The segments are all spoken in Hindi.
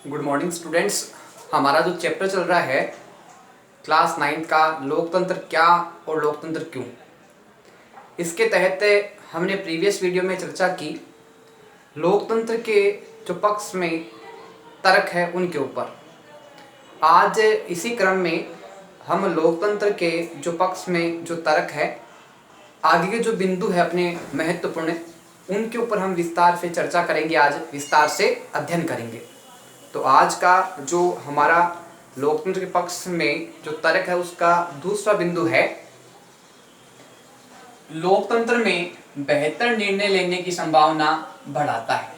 Good morning students. हमारा जो चैप्टर चल रहा है क्लास 9 का लोकतंत्र क्या और लोकतंत्र क्यों, इसके तहत हमने प्रीवियस वीडियो में चर्चा की लोकतंत्र के जो पक्ष में तर्क है उनके ऊपर। आज इसी क्रम में हम लोकतंत्र के जो पक्ष में जो तर्क है, आगे के जो बिंदु है अपने महत्वपूर्ण, उनके ऊपर हम विस्तार से चर्चा करेंगे, आज विस्तार से अध्ययन करेंगे। तो आज का जो हमारा लोकतंत्र के पक्ष में जो तर्क है उसका दूसरा बिंदु है लोकतंत्र में बेहतर निर्णय लेने की संभावना बढ़ाता है।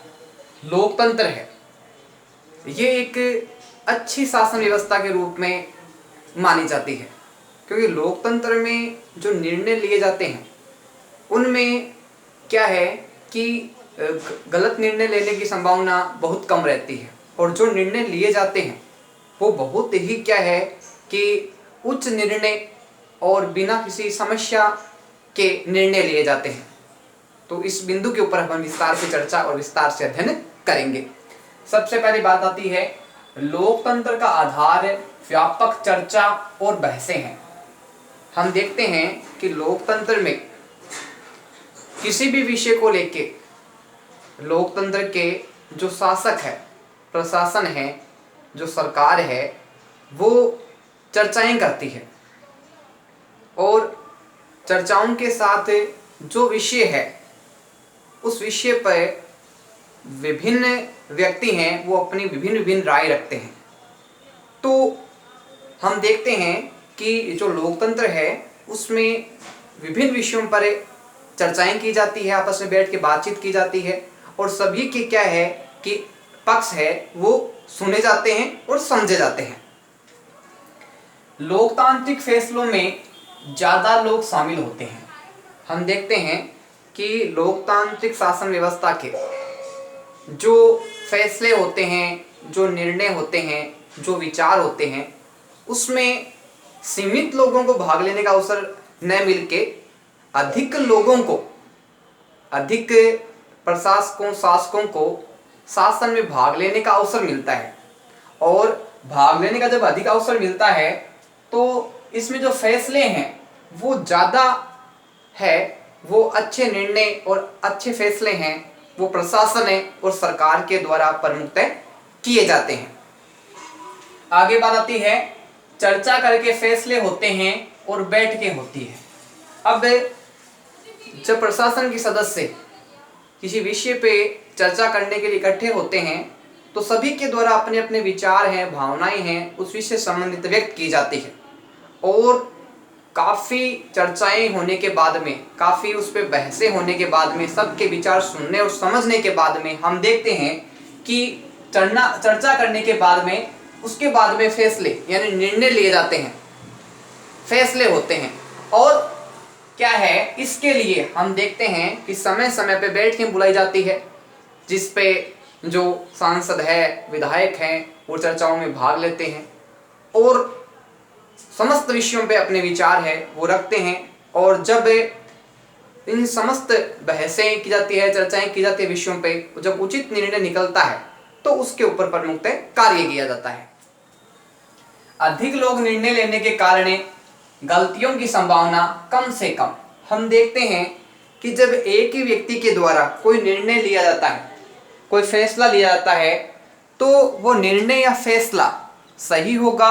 लोकतंत्र है ये एक अच्छी शासन व्यवस्था के रूप में मानी जाती है, क्योंकि लोकतंत्र में जो निर्णय लिए जाते हैं उनमें क्या है कि गलत निर्णय लेने की संभावना बहुत कम रहती है, और जो निर्णय लिए जाते हैं वो बहुत ही क्या है कि उच्च निर्णय और बिना किसी समस्या के निर्णय लिए जाते हैं। तो इस बिंदु के ऊपर हम विस्तार से चर्चा और विस्तार से अध्ययन करेंगे। सबसे पहली बात आती है लोकतंत्र का आधार व्यापक चर्चा और बहसें हैं। हम देखते हैं कि लोकतंत्र में किसी भी विषय को लेके लोकतंत्र के जो शासक है, प्रशासन है, जो सरकार है, वो चर्चाएं करती है, और चर्चाओं के साथ जो विषय है उस विषय पर विभिन्न व्यक्ति हैं वो अपनी विभिन्न विभिन्न राय रखते हैं। तो हम देखते हैं कि जो लोकतंत्र है उसमें विभिन्न विषयों पर चर्चाएं की जाती है, आपस में बैठ के बातचीत की जाती है, और सभी के क्या है कि पक्ष है वो सुने जाते हैं और समझे जाते हैं। लोकतांत्रिक फैसलों में ज़्यादा लोग शामिल होते हैं। हम देखते हैं कि लोकतांत्रिक शासन व्यवस्था के जो फैसले होते हैं, जो निर्णय होते हैं, जो विचार होते हैं, उसमें सीमित लोगों को भाग लेने का अवसर न मिलके अधिक लोगों को, अधिक प्रशासकों, शासकों को शासन में भाग लेने का अवसर मिलता है। और भाग लेने का जब अधिक अवसर मिलता है तो इसमें जो फैसले हैं वो ज़्यादा है, वो अच्छे निर्णय और अच्छे फैसले हैं वो प्रशासन है और सरकार के द्वारा प्रमुखतः किए जाते हैं। आगे बात आती है चर्चा करके फैसले होते हैं और बैठकें होती है। अब जब प्रशासन के सदस्य किसी विषय पे चर्चा करने के लिए इकट्ठे होते हैं तो सभी के द्वारा अपने अपने विचार हैं, भावनाएं हैं, उस विषय से संबंधित व्यक्त की जाती है, और काफ़ी चर्चाएं होने के बाद में, काफ़ी उस पर बहसें होने के बाद में, सबके विचार सुनने और समझने के बाद में हम देखते हैं कि चर्चा करने के बाद में उसके बाद में फैसले यानी निर्णय लिए जाते हैं, फैसले होते हैं। और क्या है, इसके लिए हम देखते हैं कि समय समय पे बैठकें बुलाई जाती है, जिस पे जो सांसद है, विधायक हैं, वो चर्चाओं में भाग लेते हैं और समस्त विषयों पे अपने विचार है वो रखते हैं। और जब इन समस्त बहसें की जाती है, चर्चाएं की जाती है विषयों पे, जब उचित निर्णय निकलता है तो उसके ऊपर प्रमुखतः कार्य किया जाता है। अधिक लोग निर्णय लेने के कारण गलतियों की संभावना कम से कम। हम देखते हैं कि जब एक ही व्यक्ति के द्वारा कोई निर्णय लिया जाता है, कोई फैसला लिया जाता है, तो वो निर्णय या फैसला सही होगा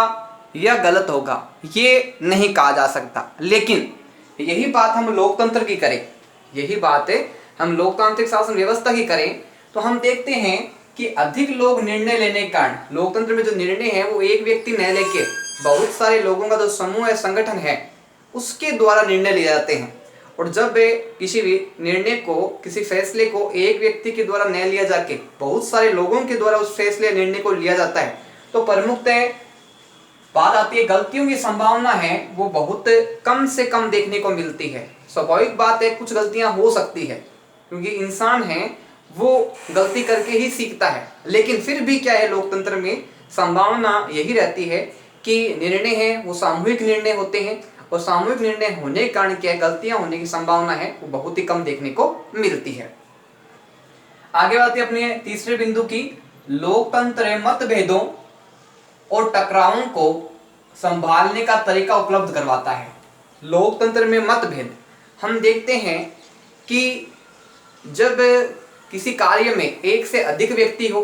या गलत होगा ये नहीं कहा जा सकता। लेकिन यही बात हम लोकतंत्र की करें, यही बात है हम लोकतांत्रिक शासन व्यवस्था की करें, तो हम देखते हैं कि अधिक लोग निर्णय लेने के कारण लोकतंत्र में जो निर्णय है वो एक व्यक्ति न लेके बहुत सारे लोगों का जो समूह है, संगठन है, उसके द्वारा निर्णय लिए जाते हैं। और जब किसी भी निर्णय को, किसी फैसले को एक व्यक्ति के द्वारा न लिया जाके बहुत सारे लोगों के द्वारा उस फैसले निर्णय को लिया जाता है, तो प्रमुखतः बात आती है गलतियों की संभावना है वो बहुत कम से कम देखने को मिलती है। स्वाभाविक बात है कुछ गलतियां हो सकती है, क्योंकि इंसान है वो गलती करके ही सीखता है, लेकिन फिर भी क्या है, लोकतंत्र में संभावना यही रहती है कि निर्णय है वो सामूहिक निर्णय होते हैं, और सामूहिक निर्णय होने के कारण क्या है, गलतियां होने की संभावना है वो बहुत ही कम देखने को मिलती है। आगे बात है अपने तीसरे बिंदु की, लोकतंत्र मतभेदों और टकरावों को संभालने का तरीका उपलब्ध करवाता है। लोकतंत्र में मतभेद हम देखते हैं कि जब किसी कार्य में एक से अधिक व्यक्ति हो,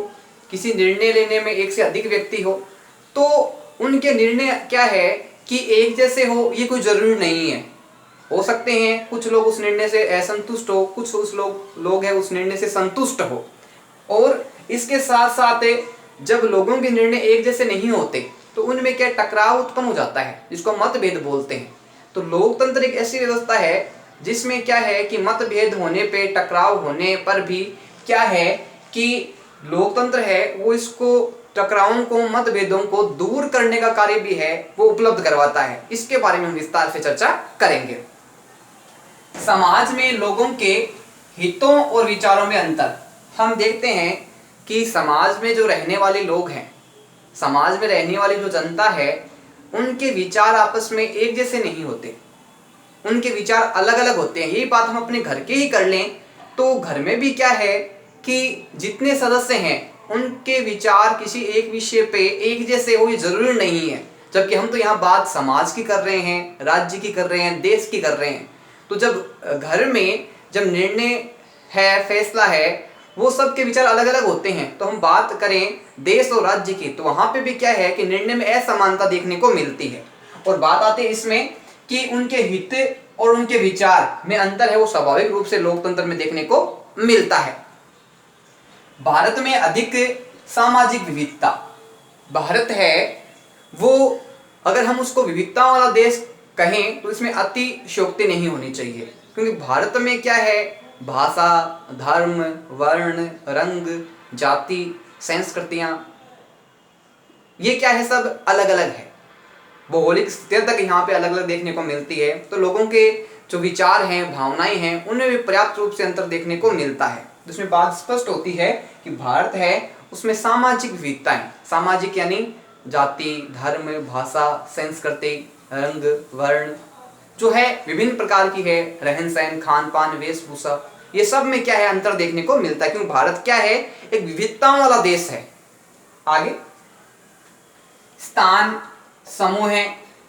किसी निर्णय लेने में एक से अधिक व्यक्ति हो, तो उनके निर्णय क्या है कि एक जैसे हो, ये कोई जरूरी नहीं है। हो सकते हैं कुछ लोग उस निर्णय से असंतुष्ट हो, कुछ उस लोग हैं उस निर्णय से संतुष्ट हो। और इसके साथ साथ जब लोगों के निर्णय एक जैसे नहीं होते तो उनमें क्या टकराव उत्पन्न हो जाता है, जिसको मतभेद बोलते हैं। तो लोकतंत्र एक ऐसी व्यवस्था है जिसमें क्या है कि मतभेद होने पे, टकराव होने पर भी क्या है कि लोकतंत्र है वो इसको टकरावों को, मतभेदों को दूर करने का कार्य भी है वो उपलब्ध करवाता है। इसके बारे में हम विस्तार से चर्चा करेंगे। समाज में लोगों के हितों और विचारों में अंतर हम देखते हैं कि समाज में जो रहने वाले लोग हैं, समाज में रहने वाली जो जनता है, उनके विचार आपस में एक जैसे नहीं होते, उनके विचार अलग अलग होते हैं। यही बात हम अपने घर के ही कर लें तो घर में भी क्या है कि जितने सदस्य हैं उनके विचार किसी एक विषय पे एक जैसे हो, ये जरूरी नहीं है। जबकि हम तो यहाँ बात समाज की कर रहे हैं, राज्य की कर रहे हैं, देश की कर रहे हैं। तो जब घर में जब निर्णय है, फैसला है, वो सबके विचार अलग अलग होते हैं। तो हम बात करें देश और राज्य की तो वहां पे भी क्या है कि निर्णय में असमानता देखने को मिलती है। और बात आती है इसमें कि उनके हित और उनके विचार में अंतर है, वो स्वाभाविक रूप से लोकतंत्र में देखने को मिलता है। भारत में अधिक सामाजिक विविधता, भारत है वो अगर हम उसको विविधता वाला देश कहें तो इसमें अतिशयोक्ति नहीं होनी चाहिए, क्योंकि भारत में क्या है, भाषा, धर्म, वर्ण, रंग, जाति, संस्कृतियां, ये क्या है, सब अलग अलग है। भौगोलिक स्थितियां तक यहाँ पे अलग अलग देखने को मिलती है। तो लोगों के जो विचार हैं, भावनाएं हैं, उनमें भी पर्याप्त रूप से अंतर देखने को मिलता है। जिसमें बात स्पष्ट होती है कि भारत है उसमें सामाजिक विविधताएं, सामाजिक यानी जाति, धर्म, भाषा, संस्कृति, रंग, वर्ण जो है विभिन्न प्रकार की है, रहन सहन, खान पान, वेशभूषा, ये सब में क्या है अंतर देखने को मिलता है, क्योंकि भारत क्या है एक विविधताओं वाला देश है। आगे स्थान, समूह है,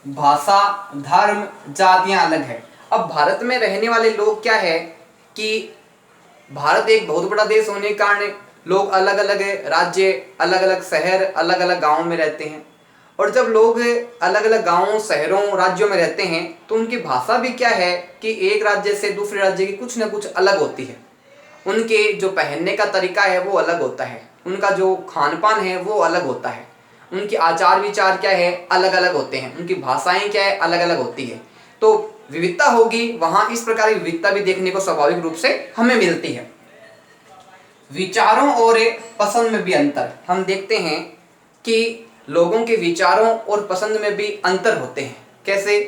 भाषा, धर्म, जातियां अलग है। अब भारत में रहने वाले लोग क्या है कि भारत एक बहुत बड़ा देश होने के कारण लोग अलग अलग राज्य, अलग अलग शहर, अलग अलग गांवों में रहते हैं। और जब लोग अलग अलग गांवों, शहरों, राज्यों में रहते हैं तो उनकी भाषा भी क्या है कि एक राज्य से दूसरे राज्य की कुछ ना कुछ अलग होती है। उनके जो पहनने का तरीका है वो अलग होता है, उनका जो खान पान है वो अलग होता है, उनके आचार विचार क्या है अलग अलग होते हैं, उनकी भाषाएं क्या है अलग अलग होती है। तो विविधता होगी वहां, इस प्रकार की विविधता भी देखने को स्वाभाविक रूप से हमें मिलती है। विचारों और पसंद में भी अंतर हम देखते हैं कि लोगों के विचारों और पसंद में भी अंतर होते हैं। कैसे,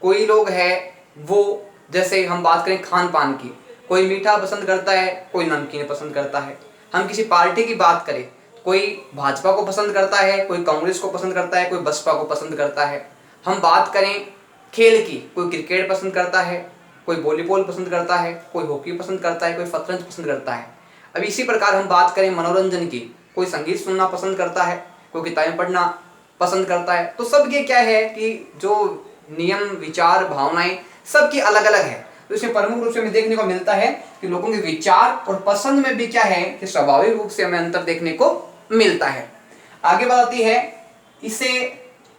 कोई लोग है वो, जैसे हम बात करें खान पान की, कोई मीठा पसंद करता है, कोई नमकीन पसंद करता है। हम किसी पार्टी की बात करें, कोई भाजपा को पसंद करता है, कोई कांग्रेस को पसंद करता है, कोई बसपा को पसंद करता है। हम बात करें खेल की, कोई क्रिकेट पसंद करता है, कोई वॉलीबॉल पसंद करता है, कोई हॉकी पसंद करता है, कोई शतरंज पसंद करता है। अब इसी प्रकार हम बात करें मनोरंजन की, कोई संगीत सुनना पसंद करता है, कोई किताबें पढ़ना पसंद करता है। तो सबके क्या है कि जो नियम, विचार, भावनाएं सबकी अलग अलग है। तो इसमें प्रमुख रूप से हमें देखने को मिलता है कि लोगों के विचार और पसंद में भी क्या है कि स्वाभाविक रूप से हमें अंतर देखने को मिलता है। आगे बात आती है इसे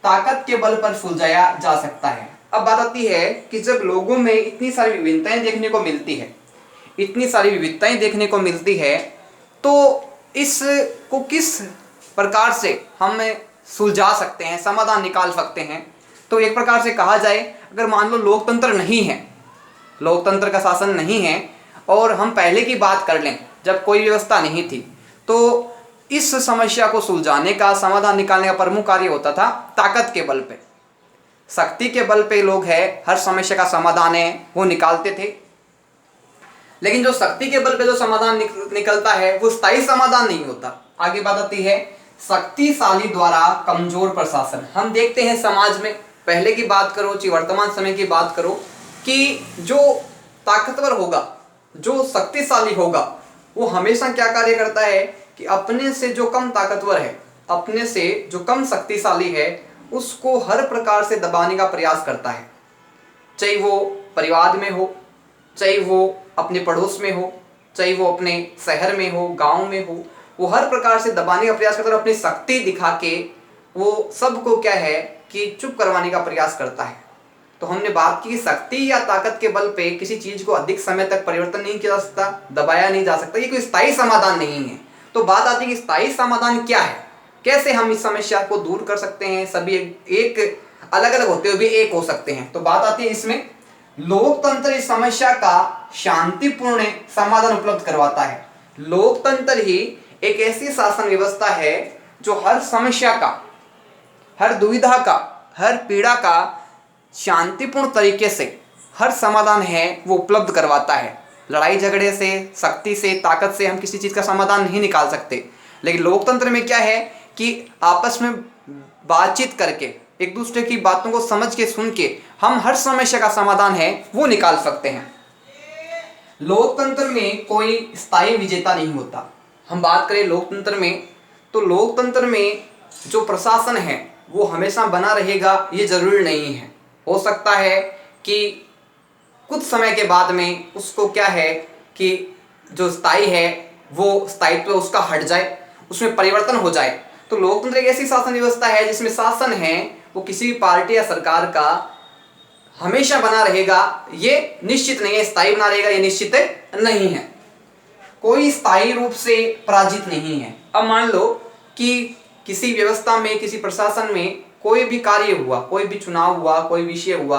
ताकत के बल पर सुलझाया जा सकता है। अब बात आती है कि जब लोगों में इतनी सारी विभिन्नताएं देखने को मिलती है, इतनी सारी विविधताएं देखने को मिलती है, तो इसको किस प्रकार से हम सुलझा सकते हैं, समाधान निकाल सकते हैं। तो एक प्रकार से कहा जाए, अगर मान लो लोकतंत्र नहीं है, लोकतंत्र का शासन नहीं है, और हम पहले की बात कर लें जब कोई व्यवस्था नहीं थी, तो इस समस्या को सुलझाने का, समाधान निकालने का प्रमुख कार्य होता था ताकत के बल पे, शक्ति के बल पे लोग है हर समस्या का समाधान है वो निकालते थे। लेकिन जो शक्ति के बल पे जो समाधान निकलता है वो स्थायी समाधान नहीं होता। आगे बात आती है शक्तिशाली द्वारा कमजोर प्रशासन। हम देखते हैं समाज में, पहले की बात करो चाहे वर्तमान समय की बात करो, कि जो ताकतवर होगा, जो शक्तिशाली होगा, वो हमेशा क्या कार्य करता है कि अपने से जो कम ताकतवर है, अपने से जो कम शक्तिशाली है, उसको हर प्रकार से दबाने का प्रयास करता है। चाहे वो परिवार में हो, चाहे वो अपने पड़ोस में हो, चाहे वो अपने शहर में हो, गांव में हो, वो हर प्रकार से दबाने का प्रयास करता है और अपनी शक्ति दिखा के वो सबको क्या है कि चुप करवाने का प्रयास करता है। तो हमने बात की शक्ति या ताकत के बल पे किसी चीज को अधिक समय तक परिवर्तन नहीं किया जा सकता, दबाया नहीं जा सकता, ये कोई स्थायी समाधान नहीं है। तो बात आती है कि स्थायी समाधान क्या है, कैसे हम इस समस्या को दूर कर सकते हैं, सभी एक अलग अलग होते हुए भी एक हो सकते हैं। तो बात आती है इसमें लोकतंत्र इस समस्या का शांतिपूर्ण समाधान उपलब्ध करवाता है। लोकतंत्र ही एक ऐसी शासन व्यवस्था है जो हर समस्या का, हर दुविधा का, हर पीड़ा का शांतिपूर्ण तरीके से हर समाधान है वो उपलब्ध करवाता है। लड़ाई झगड़े से, शक्ति से, ताकत से हम किसी चीज़ का समाधान नहीं निकाल सकते, लेकिन लोकतंत्र में क्या है कि आपस में बातचीत करके, एक दूसरे की बातों को समझ के, सुन के हम हर समस्या का समाधान है वो निकाल सकते हैं। लोकतंत्र में कोई स्थायी विजेता नहीं होता। हम बात करें लोकतंत्र में, तो लोकतंत्र में जो प्रशासन है वो हमेशा बना रहेगा ये जरूरी नहीं है। हो सकता है कि कुछ समय के बाद में उसको क्या है कि जो स्थायी है वो स्थायित्व उसका हट जाए, उसमें परिवर्तन हो जाए। तो लोकतंत्र एक ऐसी शासन व्यवस्था है जिसमें शासन है वो किसी भी पार्टी या सरकार का हमेशा बना रहेगा ये निश्चित नहीं है, स्थायी बना रहेगा ये निश्चित नहीं है, कोई स्थायी रूप से पराजित नहीं है। अब मान लो कि किसी व्यवस्था में, किसी प्रशासन में कोई भी कार्य हुआ, कोई भी चुनाव हुआ, कोई विषय हुआ,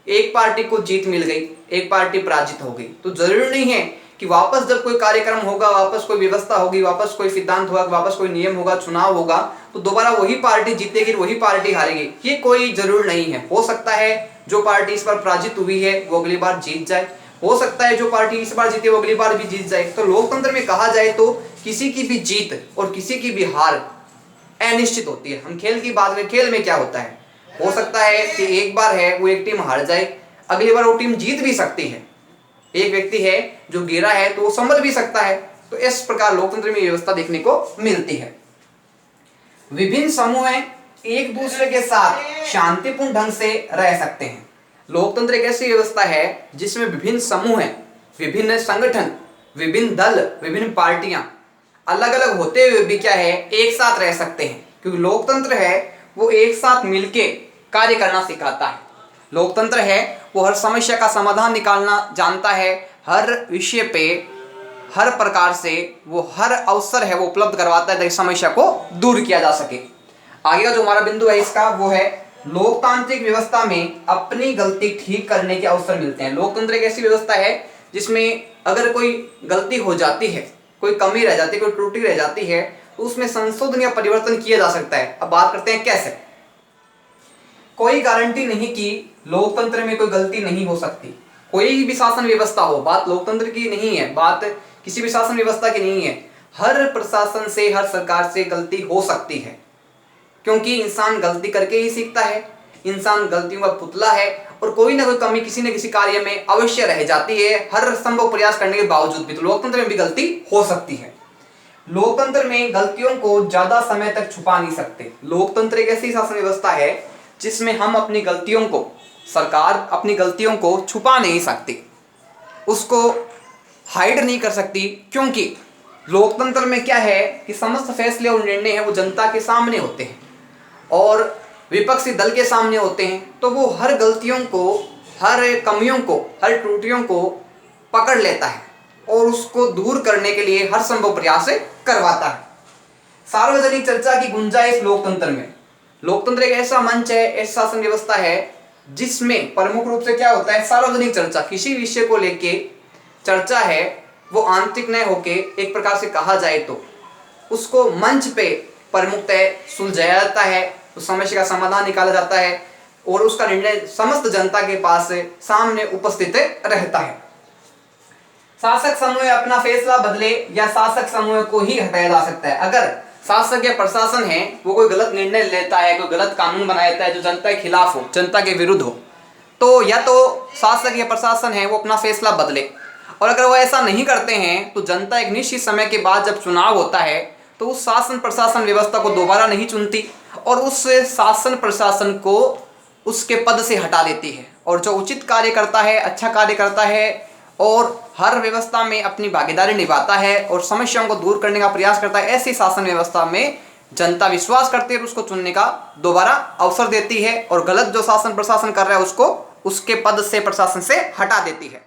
एक पार्टी को जीत मिल गई, एक पार्टी पराजित हो गई, तो जरूरी नहीं है कि वापस जब कोई कार्यक्रम होगा, वापस कोई व्यवस्था होगी, वापस कोई सिद्धांत होगा, वापस कोई नियम होगा, चुनाव होगा, तो दोबारा वही पार्टी जीतेगी, वही पार्टी हारेगी, ये कोई जरूर नहीं है। हो सकता है जो पार्टी इस बार पराजित हुई है वो अगली बार जीत जाए, हो सकता है जो पार्टी इस बार जीते वो अगली बार भी जीत जाए। तो लोकतंत्र में कहा जाए तो किसी की भी जीत और किसी की भी हार अनिश्चित होती है। हम खेल की बात करें, खेल में क्या होता है, हो सकता है कि एक बार है वो एक टीम हार जाए, अगली बार वो टीम जीत भी सकती है। एक व्यक्ति है जो गिरा है तो वो संभल भी सकता है। तो इस प्रकार लोकतंत्र में व्यवस्था देखने को मिलती है। विभिन्न समूह एक दूसरे के साथ शांतिपूर्ण ढंग से रह सकते हैं। लोकतंत्र एक ऐसी व्यवस्था है जिसमें विभिन्न समूह हैं, विभिन्न संगठन, विभिन्न दल, विभिन्न पार्टियां अलग अलग होते हुए भी क्या है एक साथ रह सकते हैं, क्योंकि लोकतंत्र है वो एक साथ मिलके कार्य करना सिखाता है। लोकतंत्र है वो हर समस्या का समाधान निकालना जानता है, हर विषय पे, हर प्रकार से वो हर अवसर है वो उपलब्ध करवाता है ताकि समस्या को दूर किया जा सके। आगे का जो हमारा बिंदु है इसका वो है लोकतांत्रिक व्यवस्था में अपनी गलती ठीक करने के अवसर मिलते हैं। लोकतंत्र एक ऐसी व्यवस्था है जिसमें अगर कोई गलती हो जाती है, कोई कमी रह जाती है, कोई त्रुटि रह जाती है, तो उसमें संशोधन या परिवर्तन किया जा सकता है। अब बात करते हैं कैसे। कोई गारंटी नहीं कि लोकतंत्र में कोई गलती नहीं हो सकती, कोई भी शासन व्यवस्था हो, बात लोकतंत्र की नहीं है, बात किसी भी शासन व्यवस्था की नहीं है। हर प्रशासन से, हर सरकार से गलती हो सकती है, क्योंकि इंसान गलती करके ही सीखता है, इंसान गलतियों का पुतला है और कोई ना कोई कमी किसी न किसी कार्य में अवश्य रह जाती है, हर संभव प्रयास करने के बावजूद भी। तो लोकतंत्र में भी गलती हो सकती है। लोकतंत्र में गलतियों को ज्यादा समय तक छुपा नहीं सकते। लोकतंत्र एक ऐसी शासन व्यवस्था है जिसमें हम अपनी गलतियों को, सरकार अपनी गलतियों को छुपा नहीं सकती, उसको हाइड नहीं कर सकती, क्योंकि लोकतंत्र में क्या है कि समस्त फैसले और निर्णय हैं वो जनता के सामने होते हैं और विपक्षी दल के सामने होते हैं। तो वो हर गलतियों को, हर कमियों को, हर त्रुटियों को पकड़ लेता है और उसको दूर करने के लिए हर संभव प्रयास करवाता है। सार्वजनिक चर्चा की गुंजाइश लोकतंत्र में। लोकतंत्र एक ऐसा मंच है, ऐसा शासन व्यवस्था है जिसमें प्रमुख रूप से क्या होता है, सार्वजनिक चर्चा। किसी विषय को लेके चर्चा है वो आंतरिक न होके, एक प्रकार से कहा जाए तो उसको मंच पे प्रमुखतः सुलझाया जाता है, उस समस्या का समाधान निकाला जाता है और उसका निर्णय समस्त जनता के पास सामने उपस्थित रहता है। शासक समूह अपना फैसला बदले या शासक समूह को ही हटाया जा सकता है। अगर शासक या प्रशासन है वो कोई गलत निर्णय लेता है, कोई गलत कानून बनाता है जो जनता के खिलाफ हो, जनता के विरुद्ध हो, तो या तो शासक या प्रशासन है वो अपना फैसला बदले, और अगर वो ऐसा नहीं करते हैं तो जनता एक निश्चित समय के बाद जब चुनाव होता है तो उस शासन प्रशासन व्यवस्था को दोबारा नहीं चुनती और उस शासन प्रशासन को उसके पद से हटा देती है। और जो उचित कार्य करता है, अच्छा कार्य करता है और हर व्यवस्था में अपनी भागीदारी निभाता है और समस्याओं को दूर करने का प्रयास करता है, ऐसी शासन व्यवस्था में जनता विश्वास करती है और उसको चुनने का दोबारा अवसर देती है और गलत जो शासन प्रशासन कर रहा है उसको उसके पद से, प्रशासन से हटा देती है।